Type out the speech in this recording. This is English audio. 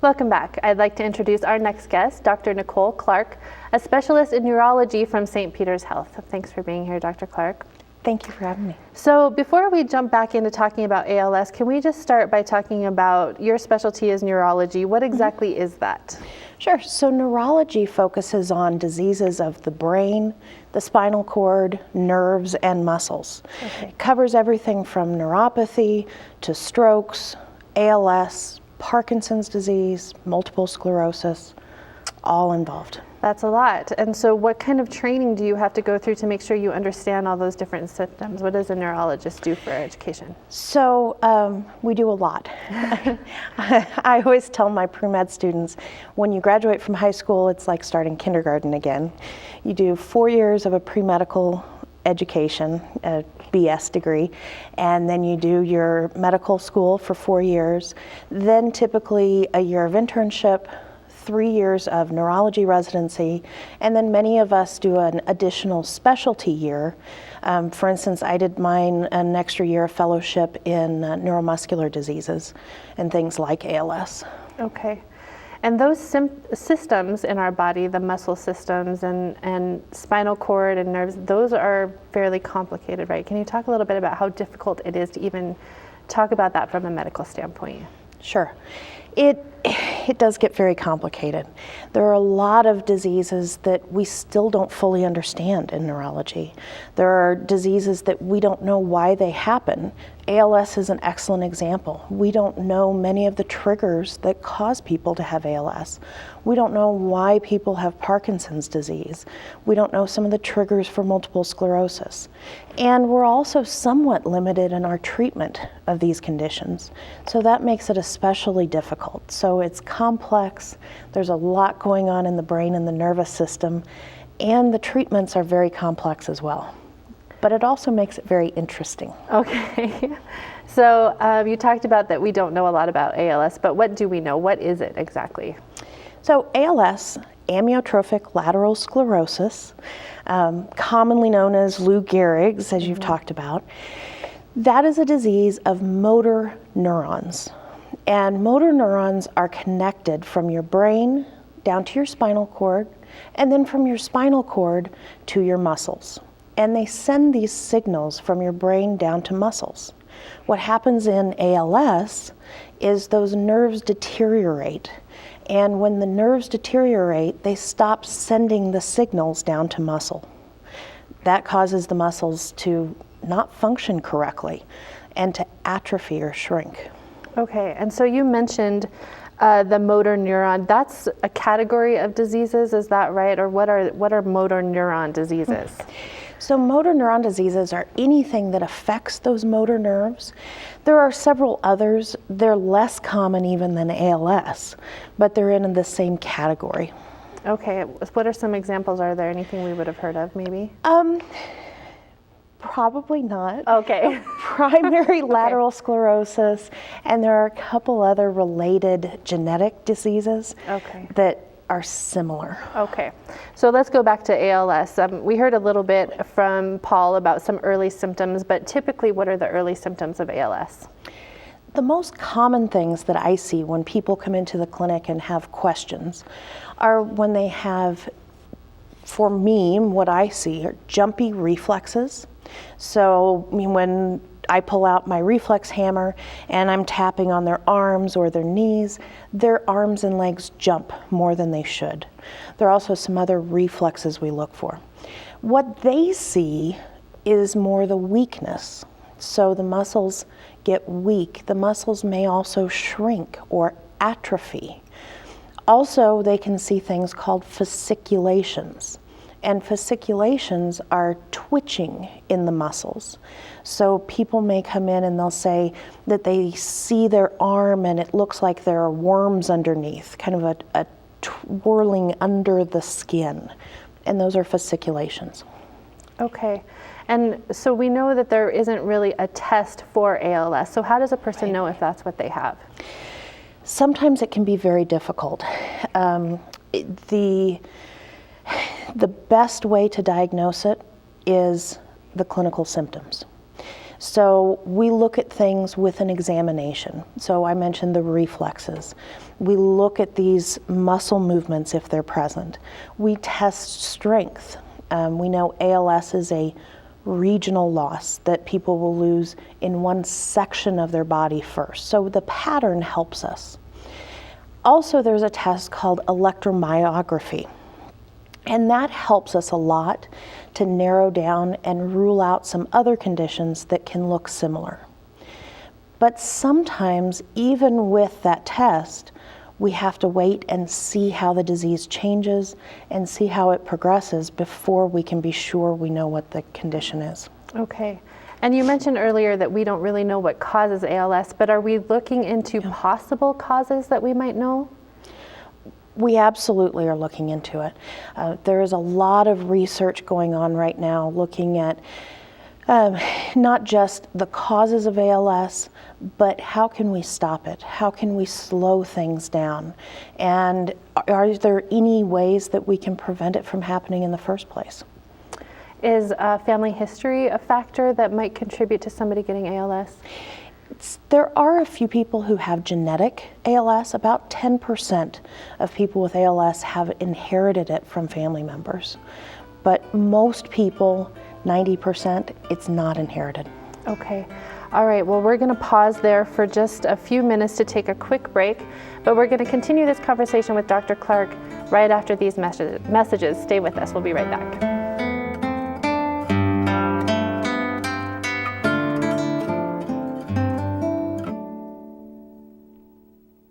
Welcome back. I'd like to introduce our next guest, Dr. Nicole Clark, a specialist in neurology from St. Peter's Health. Thanks for being here, Dr. Clark. Thank you for having me. So before we jump back into talking about ALS, can we just start by talking about your specialty is neurology. What exactly is that? Sure. So neurology focuses on diseases of the brain, the spinal cord, nerves, and muscles. Okay. It covers everything from neuropathy to strokes, ALS, Parkinson's disease, multiple sclerosis, all involved. That's a lot. And so what kind of training do you have to go through to make sure you understand all those different symptoms? What does a neurologist do for education? So we do a lot. I always tell my pre-med students, when you graduate from high school, it's like starting kindergarten again. You do 4 years of a pre-medical education, a BS degree, and then you do your medical school for 4 years, then typically a year of internship, 3 years of neurology residency, and then many of us do an additional specialty year. For instance, I did mine an extra year of fellowship in neuromuscular diseases and things like ALS. Okay. And those systems in our body, the muscle systems and spinal cord and nerves, those are fairly complicated, right? Can you talk a little bit about how difficult it is to even talk about that from a medical standpoint? Sure. It does get very complicated. There are a lot of diseases that we still don't fully understand in neurology. There are diseases that we don't know why they happen. ALS is an excellent example. We don't know many of the triggers that cause people to have ALS. We don't know why people have Parkinson's disease. We don't know some of the triggers for multiple sclerosis. And we're also somewhat limited in our treatment of these conditions. So that makes it especially difficult. So it's complex, there's a lot going on in the brain and the nervous system, and the treatments are very complex as well. But it also makes it very interesting. Okay. So you talked about that we don't know a lot about ALS, but what do we know? What is it exactly? So ALS, amyotrophic lateral sclerosis, commonly known as Lou Gehrig's, as you've talked about, that is a disease of motor neurons. And motor neurons are connected from your brain down to your spinal cord, and then from your spinal cord to your muscles. And they send these signals from your brain down to muscles. What happens in ALS is those nerves deteriorate. And when the nerves deteriorate, they stop sending the signals down to muscle. That causes the muscles to not function correctly and to atrophy or shrink. Okay, and so you mentioned the motor neuron. That's a category of diseases, is that right? Or what are motor neuron diseases? So motor neuron diseases are anything that affects those motor nerves. There are several others. They're less common even than ALS, but they're in the same category. Okay, what are some examples? Are there anything we would have heard of maybe? Probably not. Okay. Primary lateral sclerosis, and there are a couple other related genetic diseases that are similar. Okay, so let's go back to ALS. We heard a little bit from Paul about some early symptoms, but typically what are the early symptoms of ALS? The most common things that I see when people come into the clinic and have questions are when they have, for me, what I see are jumpy reflexes. So when I pull out my reflex hammer and I'm tapping on their arms or their knees, their arms and legs jump more than they should. There are also some other reflexes we look for. What they see is more the weakness. So the muscles get weak. The muscles may also shrink or atrophy. Also, they can see things called fasciculations. And fasciculations are twitching in the muscles. So people may come in and they'll say that they see their arm and it looks like there are worms underneath, kind of a twirling under the skin. And those are fasciculations. Okay. And so we know that there isn't really a test for ALS. So how does a person know if that's what they have? Sometimes it can be very difficult. The best way to diagnose it is the clinical symptoms. So we look at things with an examination. So I mentioned the reflexes. We look at these muscle movements if they're present. We test strength. We know ALS is a regional loss that people will lose in one section of their body first. So the pattern helps us. Also, there's a test called electromyography, and that helps us a lot to narrow down and rule out some other conditions that can look similar. But sometimes, even with that test, we have to wait and see how the disease changes and see how it progresses before we can be sure we know what the condition is. Okay. And you mentioned earlier that we don't really know what causes ALS, but are we looking into possible causes that we might know? We absolutely are looking into it. There is a lot of research going on right now looking at not just the causes of ALS, but how can we stop it? How can we slow things down? And are there any ways that we can prevent it from happening in the first place? Is family history a factor that might contribute to somebody getting ALS? There are a few people who have genetic ALS. About 10% of people with ALS have inherited it from family members. But most people, 90%, it's not inherited. Okay. All right. Well, we're going to pause there for just a few minutes to take a quick break, but we're going to continue this conversation with Dr. Clark right after these messages. Stay with us. We'll be right back.